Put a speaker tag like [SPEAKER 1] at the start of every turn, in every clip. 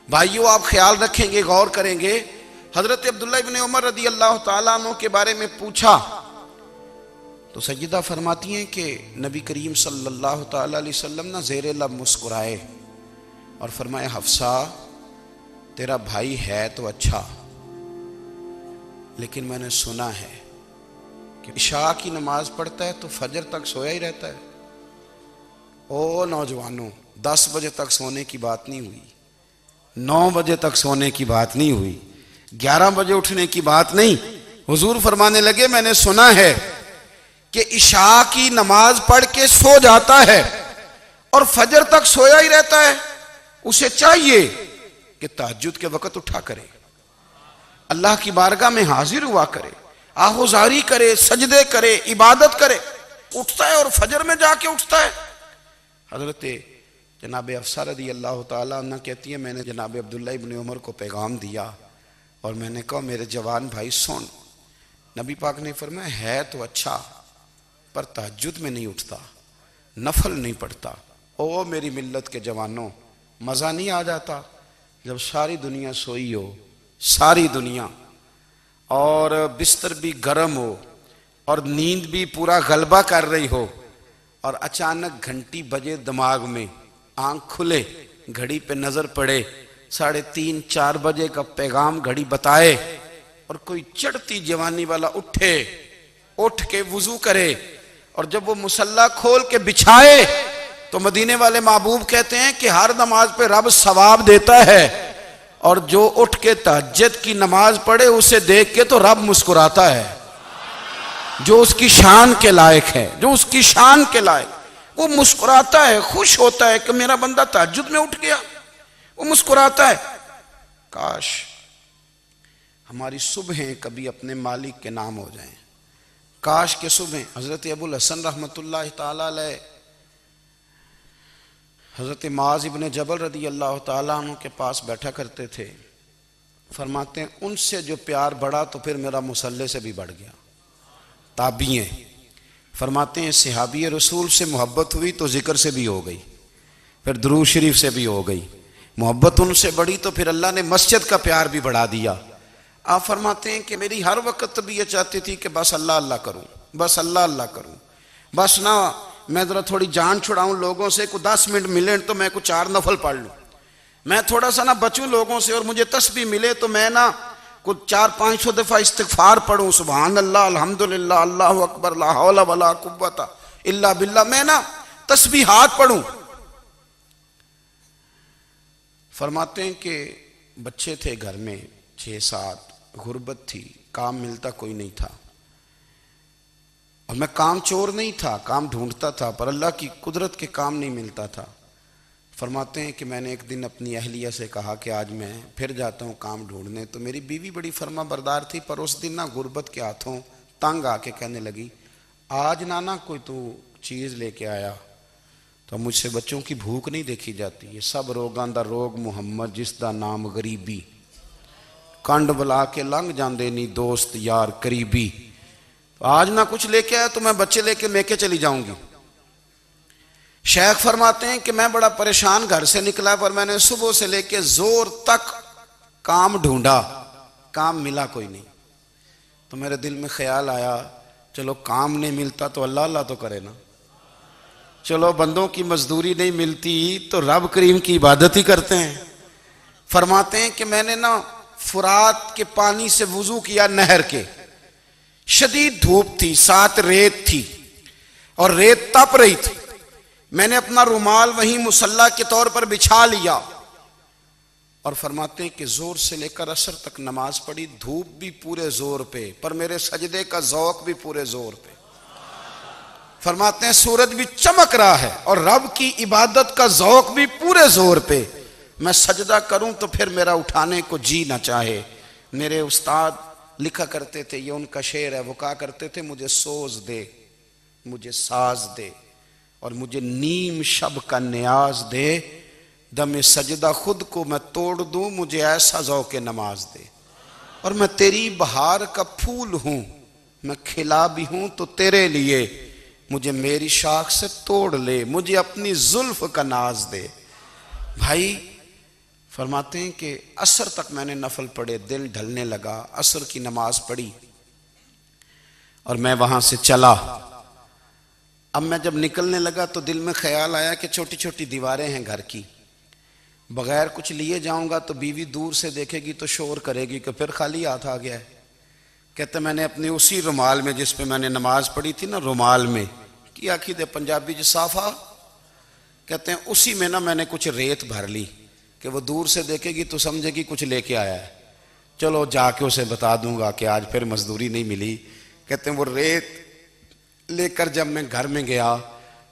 [SPEAKER 1] بھائیو آپ خیال رکھیں گے، غور کریں گے، حضرت عبداللہ ابن عمر رضی اللہ تعالیٰ عنہ کے بارے میں پوچھا تو سیدہ فرماتی ہیں کہ نبی کریم صلی اللہ تعالیٰ علیہ وسلم نہ زیر لب مسکرائے اور فرمایا حفصہ تیرا بھائی ہے تو اچھا، لیکن میں نے سنا ہے کہ عشاء کی نماز پڑھتا ہے تو فجر تک سویا ہی رہتا ہے۔ او نوجوانوں، 10 بجے تک سونے کی بات نہیں ہوئی، 9 بجے تک سونے کی بات نہیں ہوئی، 11 بجے اٹھنے کی بات نہیں۔ حضور فرمانے لگے میں نے سنا ہے کہ عشاء کی نماز پڑھ کے سو جاتا ہے اور فجر تک سویا ہی رہتا ہے، اسے چاہیے کہ تہجد کے وقت اٹھا کرے، اللہ کی بارگاہ میں حاضر ہوا کرے، آہوزاری کرے، سجدے کرے، عبادت کرے۔ اٹھتا ہے اور فجر میں جا کے اٹھتا ہے۔ حضرت جناب حفصہ رضی اللہ تعالیٰ عنہ کہتی ہے میں نے جناب عبداللہ ابن عمر کو پیغام دیا اور میں نے کہا میرے جوان بھائی سن، نبی پاک نے فرمایا ہے تو اچھا پر تہجد میں نہیں اٹھتا، نفل نہیں پڑھتا۔ او میری ملت کے جوانوں، مزہ نہیں آ جاتا جب ساری دنیا سوئی ہو، ساری دنیا، اور بستر بھی گرم ہو اور نیند بھی پورا غلبہ کر رہی ہو، اور اچانک گھنٹی بجے دماغ میں، آنکھ کھلے، گھڑی پہ نظر پڑے، 3:30 4 بجے کا پیغام گھڑی بتائے، اور کوئی چڑھتی جوانی والا اٹھ کے وضو کرے، اور جب وہ مصلی کھول کے بچھائے تو مدینے والے محبوب کہتے ہیں کہ ہر نماز پہ رب ثواب دیتا ہے، اور جو اٹھ کے تہجد کی نماز پڑھے اسے دیکھ کے تو رب مسکراتا ہے، جو اس کی شان کے لائق ہے، جو اس کی شان کے لائق، وہ مسکراتا ہے، خوش ہوتا ہے کہ میرا بندہ تہجد میں اٹھ گیا، وہ مسکراتا ہے۔ کاش ہماری صبحیں کبھی اپنے مالک کے نام ہو جائیں، کاش کے صبح۔ حضرت ابو الحسن رحمۃ اللہ تعالیٰ علیہ حضرت معاذ ابن جبل رضی اللہ تعالیٰ عنہ کے پاس بیٹھا کرتے تھے، فرماتے ہیں ان سے جو پیار بڑھا تو پھر میرا مصلی سے بھی بڑھ گیا۔ تابعی ہیں، فرماتے ہیں صحابی رسول سے محبت ہوئی تو ذکر سے بھی ہو گئی، پھر درود شریف سے بھی ہو گئی، محبت ان سے بڑھی تو پھر اللہ نے مسجد کا پیار بھی بڑھا دیا۔ آپ فرماتے ہیں کہ میری ہر وقت طبیعت چاہتی تھی کہ بس اللہ اللہ کروں، بس اللہ اللہ کروں، بس نہ میں ذرا تھوڑی جان چھڑاؤں لوگوں سے، کو 10 منٹ ملے تو میں کو 4 نفل پڑھ لوں، میں تھوڑا سا نہ بچوں لوگوں سے، اور مجھے تسبیح ملے تو میں نہ کو 400-500 دفعہ استغفار پڑھوں، سبحان اللہ، الحمدللہ، اللہ اکبر، لا حول ولا قوت الا باللہ، میں نہ تسبیحات پڑھوں۔ فرماتے ہیں کہ بچے تھے گھر میں 6-7، غربت تھی، کام ملتا کوئی نہیں تھا، اور میں کام چور نہیں تھا، کام ڈھونڈتا تھا، پر اللہ کی قدرت کے کام نہیں ملتا تھا۔ فرماتے ہیں کہ میں نے ایک دن اپنی اہلیہ سے کہا کہ آج میں پھر جاتا ہوں کام ڈھونڈنے، تو میری بیوی بڑی فرما بردار تھی، پر اس دن نہ غربت کے ہاتھوں تنگ آ کے کہنے لگی آج نانا کوئی تو چیز لے کے آیا، تو مجھ سے بچوں کی بھوک نہیں دیکھی جاتی، یہ سب روگاں دا روگ محمد جس دا نام غریبی، کنڈ بلا کے لنگ جاندے نہیں دوست یار قریبی، آج نہ کچھ لے کے آیا تو میں بچے لے کے میکے چلی جاؤں گی۔ شیخ فرماتے ہیں کہ میں بڑا پریشان گھر سے نکلا، پر میں نے صبح سے لے کے زور تک کام ڈھونڈا، کام ملا کوئی نہیں، تو میرے دل میں خیال آیا چلو کام نہیں ملتا تو اللہ اللہ تو کرے نا، چلو بندوں کی مزدوری نہیں ملتی تو رب کریم کی عبادت ہی کرتے ہیں۔ فرماتے ہیں کہ میں نے نا فرات کے پانی سے وضو کیا، نہر کے، شدید دھوپ تھی، ساتھ ریت تھی اور ریت تپ رہی تھی، میں نے اپنا رومال وہیں مصلی کے طور پر بچھا لیا، اور فرماتے ہیں کہ زور سے لے کر عصر تک نماز پڑھی، دھوپ بھی پورے زور پہ، پر میرے سجدے کا ذوق بھی پورے زور پہ۔ فرماتے ہیں سورج بھی چمک رہا ہے اور رب کی عبادت کا ذوق بھی پورے زور پہ، میں سجدہ کروں تو پھر میرا اٹھانے کو جی نہ چاہے۔ میرے استاد لکھا کرتے تھے، یہ ان کا شعر ہے، وہ کہا کرتے تھے مجھے سوز دے، مجھے ساز دے، اور مجھے نیم شب کا نیاز دے، دم سجدہ خود کو میں توڑ دوں، مجھے ایسا ذوق نماز دے، اور میں تیری بہار کا پھول ہوں، میں کھلا بھی ہوں تو تیرے لیے، مجھے میری شاخ سے توڑ لے، مجھے اپنی زلف کا ناز دے۔ بھائی فرماتے ہیں کہ عصر تک میں نے نفل پڑھے، دل ڈھلنے لگا، عصر کی نماز پڑھی اور میں وہاں سے چلا۔ اب میں جب نکلنے لگا تو دل میں خیال آیا کہ چھوٹی چھوٹی دیواریں ہیں گھر کی، بغیر کچھ لیے جاؤں گا تو بیوی دور سے دیکھے گی تو شور کرے گی کہ پھر خالی ہاتھ آ گیا ہے۔ کہتے میں نے اپنے اسی رومال میں جس پہ میں نے نماز پڑھی تھی نا، رومال میں کی آخی دے پنجابی جو صافہ کہتے ہیں، اسی میں نا میں نے کچھ ریت بھر لی کہ وہ دور سے دیکھے گی تو سمجھے گی کچھ لے کے آیا ہے، چلو جا کے اسے بتا دوں گا کہ آج پھر مزدوری نہیں ملی۔ کہتے ہیں وہ ریت لے کر جب میں گھر میں گیا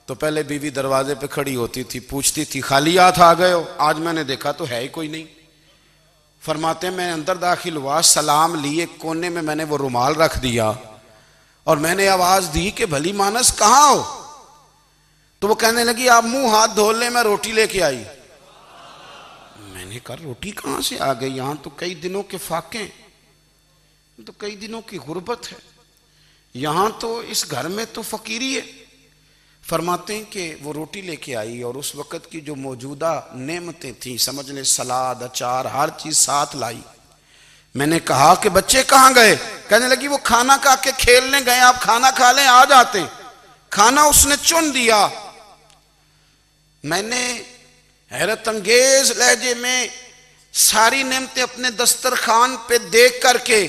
[SPEAKER 1] تو پہلے بیوی دروازے پہ کھڑی ہوتی تھی، پوچھتی تھی خالی ہاتھ آ گئے ہو؟ آج میں نے دیکھا تو ہے ہی کوئی نہیں۔ فرماتے ہیں میں اندر داخل ہوا، سلام لیے، کونے میں نے وہ رومال رکھ دیا اور میں نے آواز دی کہ بھلی مانس کہاں ہو؟ تو وہ کہنے لگی آپ منہ ہاتھ دھو لیں، میں روٹی لے کے آئی۔ میں نے کہا روٹی کہاں سے آ گئی؟ یہاں تو کئی دنوں کے فاقے، تو کئی دنوں کی غربت ہے، یہاں تو اس گھر میں تو فقیری ہے۔ فرماتے ہیں کہ وہ روٹی لے کے آئی اور اس وقت کی جو موجودہ نعمتیں تھیں، سمجھ لیں سلاد، اچار، ہر چیز ساتھ لائی۔ میں نے کہا کہ بچے کہاں گئے؟ کہنے لگی وہ کھانا کھا کے کھیلنے گئے، آپ کھانا کھا لیں آ جاتے ہیں۔ کھانا اس نے چن دیا۔ میں نے حیرت انگیز لہجے میں ساری نعمتیں اپنے دسترخوان پہ دیکھ کر کے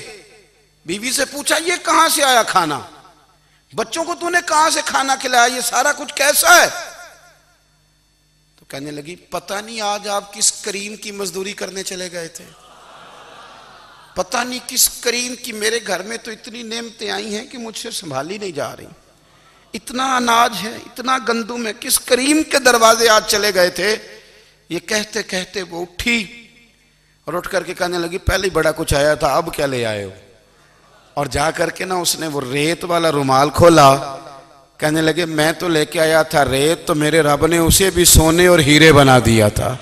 [SPEAKER 1] بیوی سے پوچھا یہ کہاں سے آیا کھانا؟ بچوں کو تو نے کہاں سے کھانا کھلایا؟ یہ سارا کچھ کیسا ہے؟ تو کہنے لگی پتہ نہیں آج آپ کس کریم کی مزدوری کرنے چلے گئے تھے، پتہ نہیں کس کریم کی، میرے گھر میں تو اتنی نعمتیں آئی ہیں کہ مجھ سے سنبھالی نہیں جا رہی، اتنا اناج ہے، اتنا گندم ہے، کس کریم کے دروازے آج چلے گئے تھے؟ یہ کہتے کہتے وہ اٹھی اور اٹھ کر کے کہنے لگی پہلے ہی بڑا کچھ آیا تھا، اب کیا لے آئے ہو؟ اور جا کر کے نا اس نے وہ ریت والا رومال کھولا، کہنے لگے میں تو لے کے آیا تھا ریت، تو میرے رب نے اسے بھی سونے اور ہیرے بنا دیا تھا۔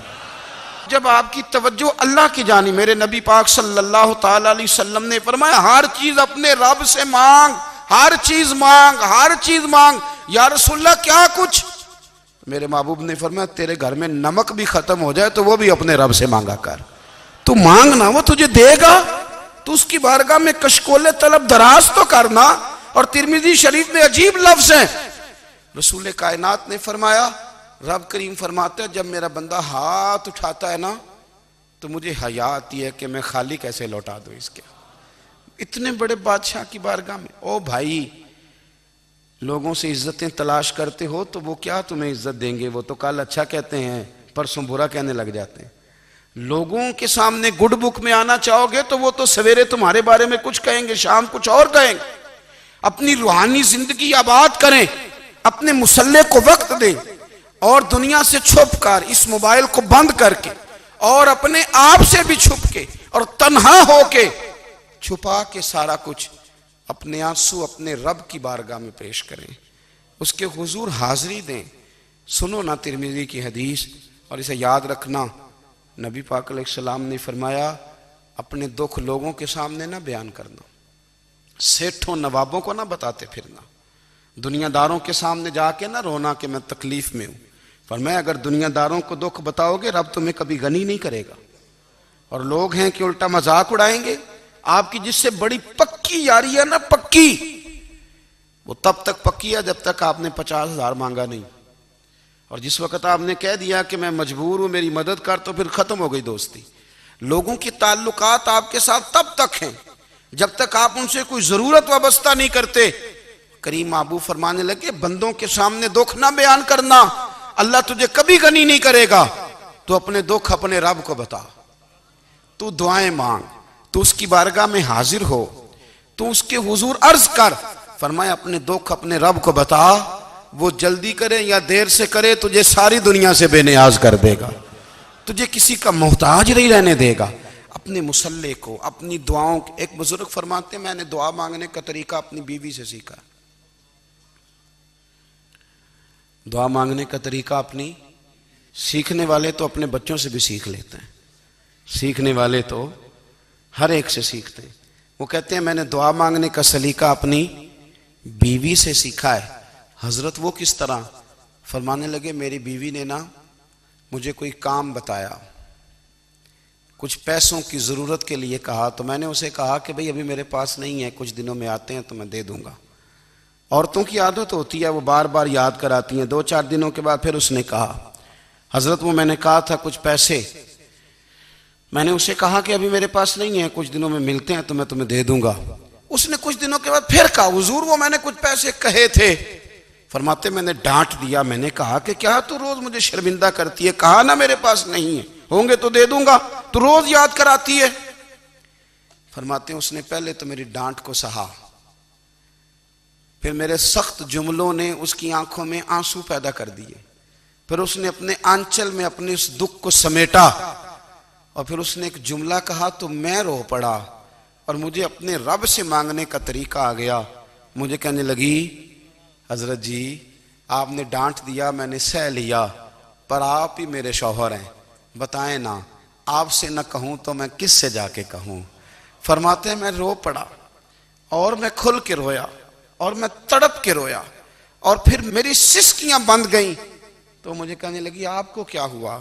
[SPEAKER 1] جب آپ کی توجہ اللہ کی جانب، میرے نبی پاک صلی اللہ تعالی علیہ وسلم نے فرمایا ہر چیز اپنے رب سے مانگ، ہر چیز مانگ، ہر چیز مانگ۔ یا رسول اللہ کیا کچھ؟ میرے محبوب نے فرمایا تیرے گھر میں نمک بھی ختم ہو جائے تو وہ بھی اپنے رب سے مانگا کر، تو مانگنا وہ تجھے دے گا، تو اس کی بارگاہ میں کشکول طلب دراز تو کرنا۔ اور ترمذی شریف میں عجیب لفظ ہیں، رسول کائنات نے فرمایا، رب کریم فرماتا ہے جب میرا بندہ ہاتھ اٹھاتا ہے نا تو مجھے حیا آتی ہے کہ میں خالی کیسے لوٹا دوں اس کے۔ اتنے بڑے بادشاہ کی بارگاہ میں، او بھائی لوگوں سے عزتیں تلاش کرتے ہو تو وہ کیا تمہیں عزت دیں گے؟ وہ تو کل اچھا کہتے ہیں پرسوں برا کہنے لگ جاتے ہیں۔ لوگوں کے سامنے گڈ بک میں آنا چاہو گے تو وہ تو سویرے تمہارے بارے میں کچھ کہیں گے، شام کچھ اور کہیں گے۔ اپنی روحانی زندگی آباد کریں، اپنے مسلح کو وقت دیں اور دنیا سے چھپ کر اس موبائل کو بند کر کے اور اپنے آپ سے بھی چھپ کے اور تنہا ہو کے چھپا کے سارا کچھ اپنے آنسو اپنے رب کی بارگاہ میں پیش کریں، اس کے حضور حاضری دیں۔ سنو نا ترمذی کی حدیث اور اسے یاد رکھنا، نبی پاک علیہ السلام نے فرمایا اپنے دکھ لوگوں کے سامنے نہ بیان کرنا، سیٹھوں نوابوں کو نہ بتاتے پھرنا، دنیا داروں کے سامنے جا کے نہ رونا کہ میں تکلیف میں ہوں۔ فرمایا اگر دنیا داروں کو دکھ بتاؤ گے رب تمہیں کبھی غنی نہیں کرے گا، اور لوگ ہیں کہ الٹا مذاق اڑائیں گے۔ آپ کی جس سے بڑی پکی یاری ہے نا، پکی، وہ تب تک پکی ہے جب تک آپ نے 50,000 مانگا نہیں، اور جس وقت آپ نے کہہ دیا کہ میں مجبور ہوں میری مدد کر تو پھر ختم ہو گئی دوستی۔ لوگوں کی تعلقات آپ کے ساتھ تب تک ہیں جب تک آپ ان سے کوئی ضرورت وابستہ نہیں کرتے۔ کریم محبوب فرمانے لگے بندوں کے سامنے دکھ نہ بیان کرنا، اللہ تجھے کبھی غنی نہیں کرے گا، تو اپنے دکھ اپنے رب کو بتا، تو دعائیں مانگ، تو اس کی بارگاہ میں حاضر ہو، تو اس کے حضور عرض کر۔ فرمایا اپنے دکھ اپنے رب کو بتا، وہ جلدی کرے یا دیر سے کرے تجھے ساری دنیا سے بے نیاز کر دے گا، تجھے کسی کا محتاج نہیں رہنے دے گا۔ اپنے مسلح کو، اپنی دعاؤں، ایک بزرگ فرماتے ہیں میں نے دعا مانگنے کا طریقہ اپنی بیوی سے سیکھا، دعا مانگنے کا طریقہ اپنی، سیکھنے والے تو اپنے بچوں سے بھی سیکھ لیتے ہیں، سیکھنے والے تو ہر ایک سے سیکھتے ہیں۔ وہ کہتے ہیں میں نے دعا مانگنے کا سلیقہ اپنی بیوی سے سیکھا ہے۔ حضرت وہ کس طرح؟ فرمانے لگے میری بیوی نے نا مجھے کوئی کام بتایا، کچھ پیسوں کی ضرورت کے لیے کہا تو میں نے اسے کہا کہ بھئی ابھی میرے پاس نہیں ہے، کچھ دنوں میں آتے ہیں تو میں دے دوں گا۔ عورتوں کی عادت ہوتی ہے، وہ بار بار یاد کراتی ہیں۔ 2-4 دنوں کے بعد پھر اس نے کہا حضرت وہ میں نے کہا تھا کچھ پیسے، میں نے اسے کہا کہ ابھی میرے پاس نہیں ہے، کچھ دنوں میں ملتے ہیں تو میں تمہیں دے دوں گا۔ اس نے کچھ دنوں کے بعد پھر کہا حضور وہ میں نے کچھ پیسے کہے تھے۔ فرماتے میں نے ڈانٹ دیا، میں نے کہا کہ کیا تو روز مجھے شرمندہ کرتی ہے، کہا نا میرے پاس نہیں ہے، ہوں گے تو دے دوں گا، تو روز یاد کراتی ہے۔ فرماتے ہیں اس نے پہلے تو میری ڈانٹ کو سہا، پھر میرے سخت جملوں نے اس کی آنکھوں میں آنسو پیدا کر دیے، پھر اس نے اپنے آنچل میں اپنے اس دکھ کو سمیٹا، اور پھر اس نے ایک جملہ کہا تو میں رو پڑا، اور مجھے اپنے رب سے مانگنے کا طریقہ آ گیا۔ مجھے کہنے لگی حضرت جی آپ نے ڈانٹ دیا، میں نے سہ لیا، پر آپ ہی میرے شوہر ہیں، بتائیں نا آپ سے نہ کہوں تو میں کس سے جا کے کہوں۔ فرماتے ہیں میں رو پڑا، اور میں کھل کے رویا، اور میں تڑپ کے رویا، اور پھر میری سسکیاں بند گئیں۔ تو مجھے کہنے لگی آپ کو کیا ہوا؟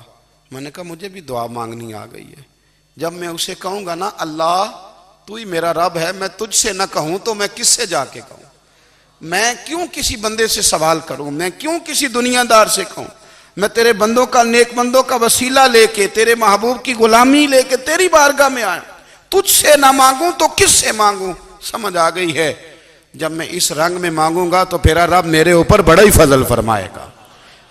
[SPEAKER 1] میں نے کہا مجھے بھی دعا مانگنی آ گئی ہے، جب میں اسے کہوں گا نا اللہ تو ہی میرا رب ہے، میں تجھ سے نہ کہوں تو میں کس سے جا کے کہوں؟ میں کیوں کسی بندے سے سوال کروں؟ میں کیوں کسی دنیا دار سے کہوں؟ میں تیرے بندوں کا، نیک بندوں کا وسیلہ لے کے، تیرے محبوب کی غلامی لے کے تیری بارگاہ میں آیا، تجھ سے نہ مانگوں تو کس سے مانگوں؟ سمجھ آ گئی ہے جب میں اس رنگ میں مانگوں گا تو پھر رب میرے اوپر بڑا ہی فضل فرمائے گا،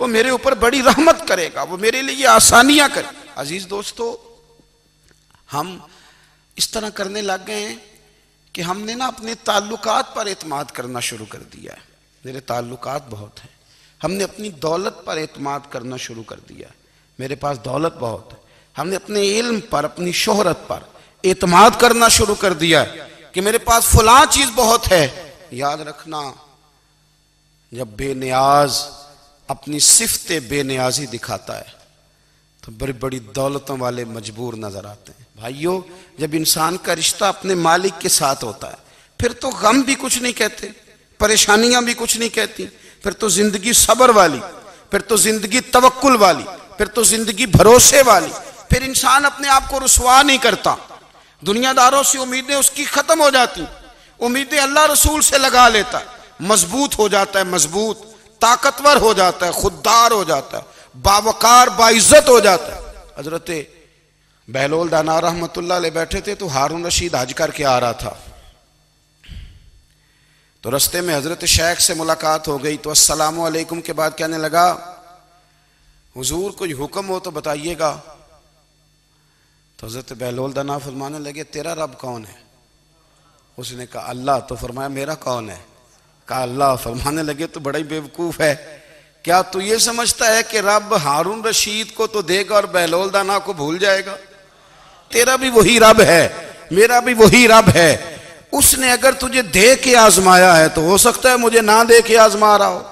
[SPEAKER 1] وہ میرے اوپر بڑی رحمت کرے گا، وہ میرے لیے آسانیاں کرے۔ عزیز دوستو، ہم اس طرح کرنے لگ گئے ہیں کہ ہم نے نا اپنے تعلقات پر اعتماد کرنا شروع کر دیا ہے۔ میرے تعلقات بہت ہیں، ہم نے اپنی دولت پر اعتماد کرنا شروع کر دیا ہے، میرے پاس دولت بہت ہے۔ ہم نے اپنے علم پر، اپنی شہرت پر اعتماد کرنا شروع کر دیا ہے کہ میرے پاس فلاں چیز بہت ہے۔ یاد رکھنا جب بے نیاز اپنی صفت بے نیازی دکھاتا ہے تو بڑی بڑی دولتوں والے مجبور نظر آتے ہیں۔ بھائیو جب انسان کا رشتہ اپنے مالک کے ساتھ ہوتا ہے پھر تو غم بھی کچھ نہیں کہتے، پریشانیاں بھی کچھ نہیں کہتی، پھر تو زندگی صبر والی، پھر تو زندگی توکل والی، پھر تو زندگی بھروسے والی، پھر انسان اپنے آپ کو رسوا نہیں کرتا۔ دنیا داروں سے امیدیں اس کی ختم ہو جاتی، امیدیں اللہ رسول سے لگا لیتا ہے، مضبوط ہو جاتا ہے، مضبوط طاقتور ہو جاتا ہے، خوددار ہو جاتا ہے، باوقار باعزت ہو جاتا ہے۔ حضرت بہلول دانا رحمت اللہ علیہ بیٹھے تھے تو ہارون رشید حج کر کے آ رہا تھا، تو رستے میں حضرت شیخ سے ملاقات ہو گئی تو السلام علیکم کے بعد کہنے لگا حضور کوئی حکم ہو تو بتائیے گا۔ تو حضرت بہلول دانا فرمانے لگے تیرا رب کون ہے؟ اس نے کہا اللہ۔ تو فرمایا میرا کون ہے؟ کہا اللہ۔ فرمانے لگے تو بڑا ہی بیوقوف ہے، کیا تو یہ سمجھتا ہے کہ رب ہارون رشید کو تو دے گا اور بہلول دانا کو بھول جائے گا؟ تیرا بھی وہی رب ہے، میرا بھی وہی رب ہے۔ اس نے اگر تجھے دے کے آزمایا ہے تو ہو سکتا ہے مجھے نہ دے کے آزما رہا ہو۔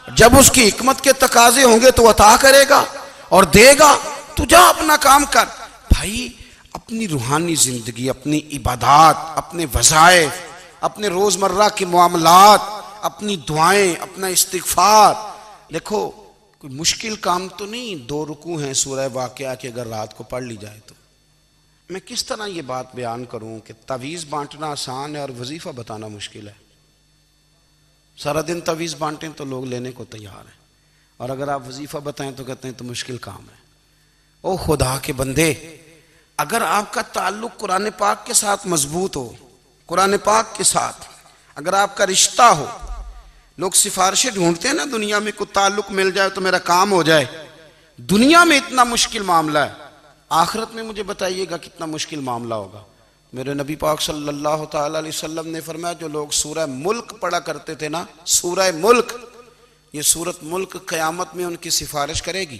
[SPEAKER 1] جب اس کی حکمت کے تقاضے ہوں گے تو عطا کرے گا اور دے گا، تو جا اپنا کام کر۔ بھائی اپنی روحانی زندگی، اپنی عبادات، اپنے وظائف، اپنے روزمرہ کے معاملات، اپنی دعائیں، اپنا استغفار، دیکھو کوئی مشکل کام تو نہیں 2 رکوع ہیں سورہ واقعہ کے اگر رات کو پڑھ لی جائے تو۔ میں کس طرح یہ بات بیان کروں کہ تعویذ بانٹنا آسان ہے اور وظیفہ بتانا مشکل ہے۔ سارا دن تعویذ بانٹیں تو لوگ لینے کو تیار ہیں، اور اگر آپ وظیفہ بتائیں تو کہتے ہیں تو مشکل کام ہے۔ او خدا کے بندے، اگر آپ کا تعلق قرآن پاک کے ساتھ مضبوط ہو، قرآن پاک کے ساتھ اگر آپ کا رشتہ ہو، لوگ سفارشیں ڈھونڈتے ہیں نا دنیا میں، کوئی تعلق مل جائے تو میرا کام ہو جائے۔ دنیا میں اتنا مشکل معاملہ ہے، آخرت میں مجھے بتائیے گا کتنا مشکل معاملہ ہوگا۔ میرے نبی پاک صلی اللہ تعالی علیہ وسلم نے فرمایا جو لوگ سورہ ملک پڑھا کرتے تھے نا، سورہ ملک، یہ سورت ملک قیامت میں ان کی سفارش کرے گی،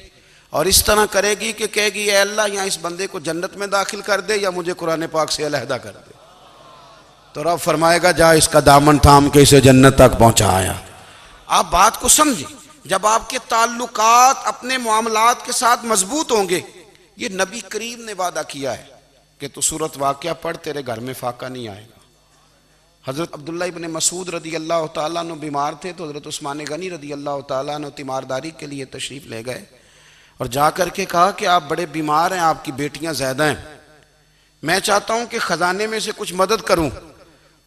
[SPEAKER 1] اور اس طرح کرے گی کہ کہے گی اے اللہ یہاں اس بندے کو جنت میں داخل کر دے یا مجھے قرآن پاک سے علیحدہ کر دے۔ تو رب فرمائے گا جا اس کا دامن تھام کے اسے جنت تک پہنچایا۔ آپ بات کو سمجھیں، جب آپ کے تعلقات اپنے معاملات کے ساتھ مضبوط ہوں گے، یہ نبی کریم نے وعدہ کیا ہے کہ تو سورت واقعہ پڑھ تیرے گھر میں فاقہ نہیں آئے گا۔ حضرت عبداللہ ابن مسعود رضی اللہ تعالیٰ عنہ بیمار تھے تو حضرت عثمان غنی رضی اللہ تعالیٰ عنہ تیمارداری کے لیے تشریف لے گئے، اور جا کر کے کہا کہ آپ بڑے بیمار ہیں، آپ کی بیٹیاں زیادہ ہیں، میں چاہتا ہوں کہ خزانے میں سے کچھ مدد کروں.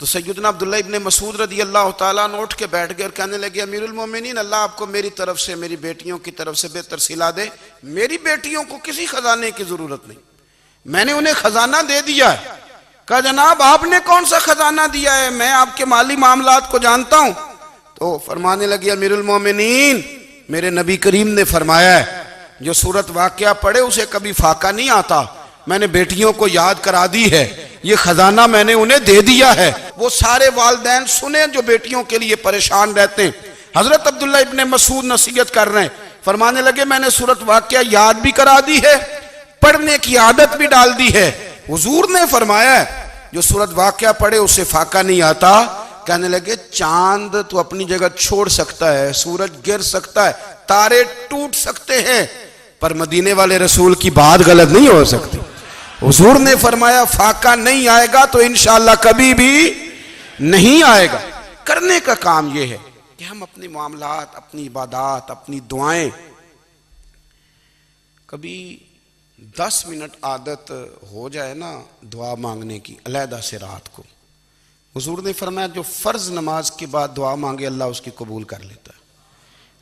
[SPEAKER 1] تو سیدنا عبداللہ ابن مسعود رضی اللہ تعالیٰ عنہ اٹھ کے بیٹھ گئے اور کہنے لگے امیر المومنین اللہ آپ کو میری طرف سے میری بیٹیوں کی طرف سے بہتر صلہ دے. میری بیٹیوں کو کسی خزانے کی ضرورت نہیں, میں نے انہیں خزانہ دے دیا ہے. کہا جناب آپ نے کون سا خزانہ دیا ہے, میں آپ کے مالی معاملات کو جانتا ہوں. تو فرمانے لگے امیر المومنین میرے نبی کریم نے فرمایا ہے جو سورت واقعہ پڑھے اسے کبھی فاقہ نہیں آتا. میں نے بیٹیوں کو یاد کرا دی ہے, یہ خزانہ میں نے انہیں دے دیا ہے. وہ سارے والدین سنیں جو بیٹیوں کے لیے پریشان رہتے ہیں. حضرت عبداللہ ابن مسعود نصیحت کر رہے ہیں, فرمانے لگے میں نے سورت واقعہ یاد بھی کرا دی ہے, پڑھنے کی عادت بھی ڈال دی ہے. حضور نے فرمایا ہے جو سورت واقعہ پڑھے اسے فاقہ نہیں آتا. کہنے لگے چاند تو اپنی جگہ چھوڑ سکتا ہے, سورج گر سکتا ہے, تارے ٹوٹ سکتے ہیں, پر مدینے والے رسول کی بات غلط نہیں ہو سکتی. حضور نے فرمایا فاقہ نہیں آئے گا تو انشاءاللہ کبھی بھی نہیں آئے گا. کرنے کا کام یہ ہے کہ ہم اپنے معاملات, اپنی عبادات, اپنی دعائیں کبھی 10 منٹ عادت ہو جائے نا دعا مانگنے کی علیحدہ سے رات کو. حضور نے فرمایا جو فرض نماز کے بعد دعا مانگے اللہ اس کی قبول کر لیتا ہے.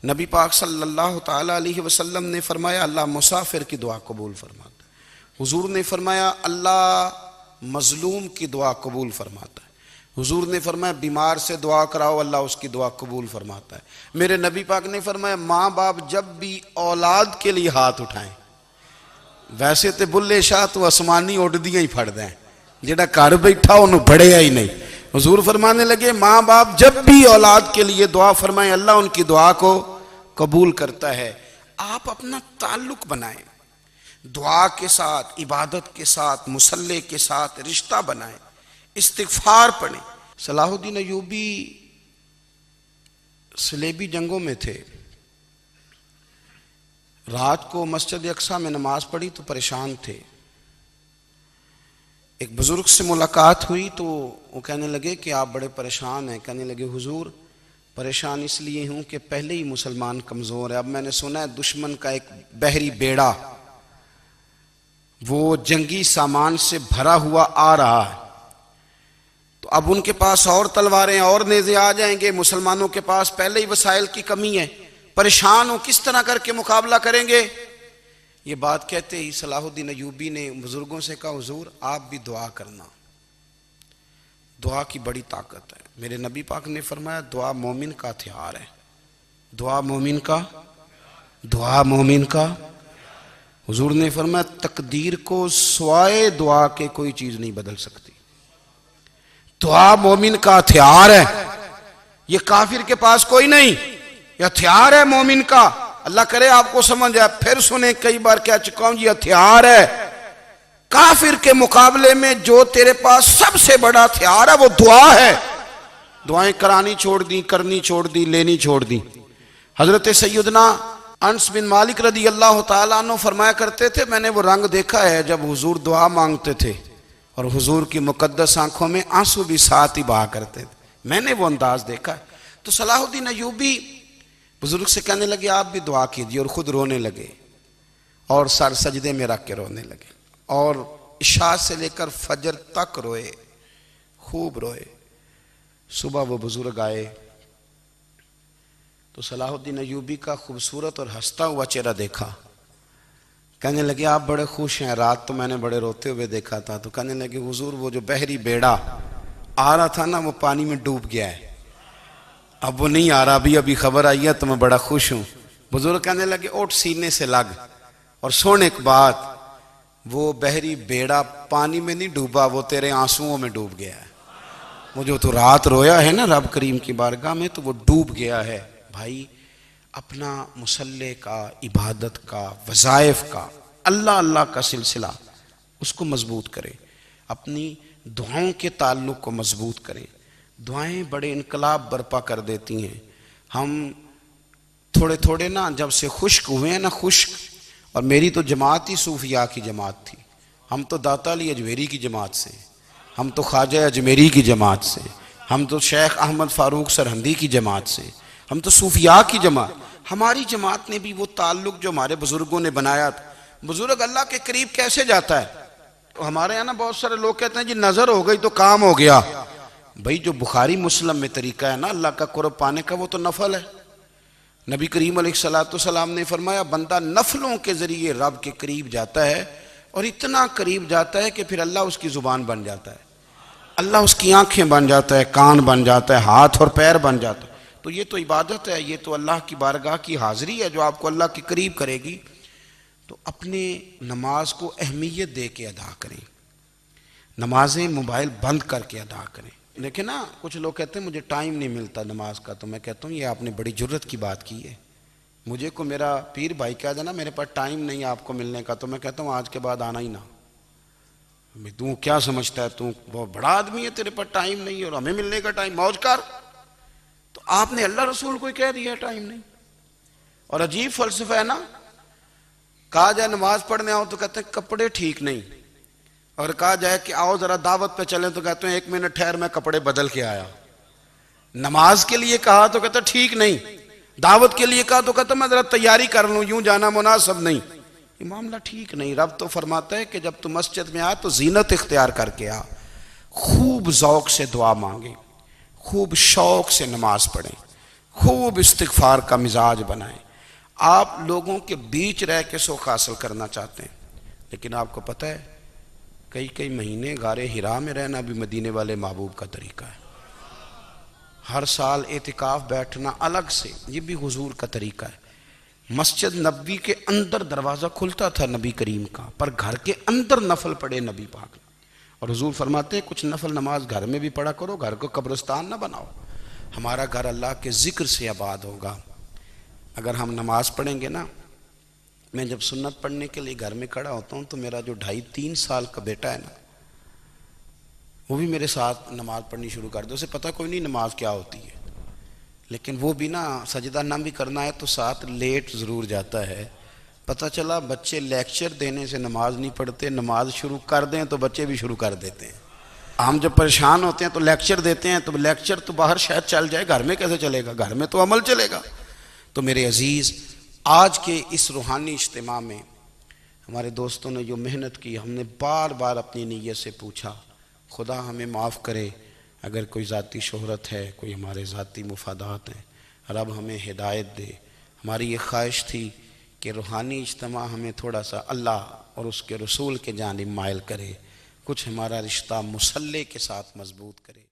[SPEAKER 1] نبی پاک صلی اللہ تعالیٰ علیہ وسلم نے فرمایا اللہ مسافر کی دعا قبول فرماتا ہے. حضور نے فرمایا اللہ مظلوم کی دعا قبول فرماتا ہے. حضور نے فرمایا بیمار سے دعا کراؤ اللہ اس کی دعا قبول فرماتا ہے. میرے نبی پاک نے فرمایا ماں باپ جب بھی اولاد کے لیے ہاتھ اٹھائیں, ویسے تے بلے شاہ تو آسمانی اڈدیاں ہی پھڑ دیں, جڑا گھر بیٹھا انہوں بڑھیا ہی نہیں. حضور فرمانے لگے ماں باپ جب بھی اولاد کے لیے دعا فرمائیں اللہ ان کی دعا کو قبول کرتا ہے. آپ اپنا تعلق بنائیں دعا کے ساتھ, عبادت کے ساتھ, مصلی کے ساتھ رشتہ بنائیں, استغفار پڑھیں. صلاح الدین ایوبی صلیبی جنگوں میں تھے, رات کو مسجد اقصی میں نماز پڑھی تو پریشان تھے. ایک بزرگ سے ملاقات ہوئی تو وہ کہنے لگے کہ آپ بڑے پریشان ہیں. کہنے لگے حضور پریشان اس لیے ہوں کہ پہلے ہی مسلمان کمزور ہے, اب میں نے سنا ہے دشمن کا ایک بحری بیڑا وہ جنگی سامان سے بھرا ہوا آ رہا ہے, تو اب ان کے پاس اور تلواریں اور نیزے آ جائیں گے, مسلمانوں کے پاس پہلے ہی وسائل کی کمی ہے, پریشان ہو کس طرح کر کے مقابلہ کریں گے. یہ بات کہتے ہی صلاح الدین ایوبی نے بزرگوں سے کہا حضور آپ بھی دعا کرنا, دعا کی بڑی طاقت ہے. میرے نبی پاک نے فرمایا دعا مومن کا ہتھیار ہے, دعا مومن کا, دعا مومن کا. حضور نے فرمایا تقدیر کو سوائے دعا کے کوئی چیز نہیں بدل سکتی. دعا مومن کا ہتھیار ہے, یہ کافر کے پاس کوئی نہیں, یہ ہتھیار ہے مومن کا. اللہ کرے آپ کو سمجھ آئے, پھر سنیں کئی بار کہہ چکا ہوں یہ ہتھیار ہے. کافر کے مقابلے میں جو تیرے پاس سب سے بڑا ہتھیار ہے وہ دعا ہے. دعائیں کرانی چھوڑ دی, کرنی چھوڑ دی, لینی چھوڑ دی. حضرت سیدنا انس بن مالک رضی اللہ تعالیٰ عنہ فرمایا کرتے تھے میں نے وہ رنگ دیکھا ہے جب حضور دعا مانگتے تھے اور حضور کی مقدس آنکھوں میں آنسو بھی ساتھ ہی بہا کرتے تھے, میں نے وہ انداز دیکھا ہے. تو صلاح الدین ایوبی بزرگ سے کہنے لگے آپ بھی دعا کیجیے, اور خود رونے لگے اور سر سجدے میں رکھ کے رونے لگے, اور عشاء سے لے کر فجر تک روئے, خوب روئے. صبح وہ بزرگ آئے تو صلاح الدین ایوبی کا خوبصورت اور ہنستا ہوا چہرہ دیکھا. کہنے لگے آپ بڑے خوش ہیں, رات تو میں نے بڑے روتے ہوئے دیکھا تھا. تو کہنے لگے حضور وہ جو بحری بیڑا آ رہا تھا نا وہ پانی میں ڈوب گیا ہے, اب وہ نہیں آ رہا, ابھی خبر آئی ہے تو میں بڑا خوش ہوں. بزرگ کہنے لگے اٹھ سینے سے لگ اور سن ایک بات, وہ بحری بیڑا پانی میں نہیں ڈوبا, وہ تیرے آنسوؤں میں ڈوب گیا ہے. وہ جو تو رات رویا ہے نا رب کریم کی بارگاہ میں تو وہ ڈوب گیا ہے. بھائی اپنا مصلی کا, عبادت کا, وظائف کا, اللہ اللہ کا سلسلہ اس کو مضبوط کرے, اپنی دعاؤں کے تعلق کو مضبوط کرے. دعائیں بڑے انقلاب برپا کر دیتی ہیں. ہم تھوڑے تھوڑے نا جب سے خشک ہوئے ہیں نا, خشک, اور میری تو جماعت ہی صوفیاء کی جماعت تھی. ہم تو داتا علی اجمیری کی جماعت سے, ہم تو خواجہ اجمیری کی جماعت سے, ہم تو شیخ احمد فاروق سرہندی کی جماعت سے, ہم تو صوفیاء کی جماعت. ہماری جماعت نے بھی وہ تعلق جو ہمارے بزرگوں نے بنایا تھا. بزرگ اللہ کے قریب کیسے جاتا ہے؟ ہمارے یہاں نا بہت سارے لوگ کہتے ہیں جی نظر ہو گئی تو کام ہو گیا. بھائی جو بخاری مسلم میں طریقہ ہے نا اللہ کا قرب پانے کا وہ تو نفل ہے. نبی کریم علیہ السلام نے فرمایا بندہ نفلوں کے ذریعے رب کے قریب جاتا ہے اور اتنا قریب جاتا ہے کہ پھر اللہ اس کی زبان بن جاتا ہے, اللہ اس کی آنکھیں بن جاتا ہے, کان بن جاتا ہے, ہاتھ اور پیر بن جاتا ہے. تو یہ تو عبادت ہے, یہ تو اللہ کی بارگاہ کی حاضری ہے جو آپ کو اللہ کے قریب کرے گی. تو اپنے نماز کو اہمیت دے کے ادا کریں, نمازیں موبائل بند کر کے ادا کریں. دیکھیں نا کچھ لوگ کہتے ہیں مجھے ٹائم نہیں ملتا نماز کا, تو میں کہتا ہوں یہ آپ نے بڑی جرت کی بات کی ہے. مجھے کو میرا پیر بھائی کہہ دینا میرے پاس ٹائم نہیں آپ کو ملنے کا, تو میں کہتا ہوں آج کے بعد آنا ہی نہ. تو کیا سمجھتا ہے, تو بہت بڑا آدمی ہے, تیرے پاس ٹائم نہیں ہے اور ہمیں ملنے کا ٹائم, موج کر. تو آپ نے اللہ رسول کو ہی کہہ دیا ٹائم نہیں. اور عجیب فلسفہ ہے نا, کہا جائے نماز پڑھنے آؤ تو کہتے ہیں کپڑے ٹھیک نہیں, اور کہا جائے کہ آؤ ذرا دعوت پہ چلیں تو کہتے ہیں 1 منٹ ٹھہر میں کپڑے بدل کے آیا. نماز کے لیے کہا تو کہتا ٹھیک نہیں, دعوت کے لیے کہا تو کہتا میں ذرا تیاری کر لوں, یوں جانا مناسب نہیں. یہ معاملہ ٹھیک نہیں. رب تو فرماتا ہے کہ جب تو مسجد میں آ تو زینت اختیار کر کے آ, خوب ذوق سے دعا مانگیں, خوب شوق سے نماز پڑھیں, خوب استغفار کا مزاج بنائیں. آپ لوگوں کے بیچ رہ کے سوکھ حاصل کرنا چاہتے ہیں, لیکن آپ کو پتہ ہے کئی مہینے غار حرا میں رہنا بھی مدینے والے محبوب کا طریقہ ہے. ہر سال اعتکاف بیٹھنا الگ سے, یہ بھی حضور کا طریقہ ہے. مسجد نبوی کے اندر دروازہ کھلتا تھا نبی کریم کا, پر گھر کے اندر نفل پڑھے نبی پاک. اور حضور فرماتے ہیں کچھ نفل نماز گھر میں بھی پڑھا کرو, گھر کو قبرستان نہ بناؤ. ہمارا گھر اللہ کے ذکر سے آباد ہوگا. اگر ہم نماز پڑھیں گے نا, میں جب سنت پڑھنے کے لیے گھر میں کھڑا ہوتا ہوں تو میرا جو 2.5-3 سال کا بیٹا ہے نا, وہ بھی میرے ساتھ نماز پڑھنی شروع کر دے. اسے پتہ کوئی نہیں نماز کیا ہوتی ہے, لیکن وہ بھی نا سجدہ نہ بھی کرنا ہے تو ساتھ لیٹ ضرور جاتا ہے. پتہ چلا بچے لیکچر دینے سے نماز نہیں پڑھتے, نماز شروع کر دیں تو بچے بھی شروع کر دیتے ہیں. ہم جب پریشان ہوتے ہیں تو لیکچر دیتے ہیں, تو لیکچر تو باہر شاید چل جائے, گھر میں کیسے چلے گا, گھر میں تو عمل چلے گا. تو میرے عزیز, آج کے اس روحانی اجتماع میں ہمارے دوستوں نے جو محنت کی, ہم نے بار بار اپنی نیت سے پوچھا خدا ہمیں معاف کرے اگر کوئی ذاتی شہرت ہے, کوئی ہمارے ذاتی مفادات ہیں, رب ہمیں ہدایت دے. ہماری یہ خواہش تھی کہ روحانی اجتماع ہمیں تھوڑا سا اللہ اور اس کے رسول کے جانب مائل کرے, کچھ ہمارا رشتہ مصلی کے ساتھ مضبوط کرے.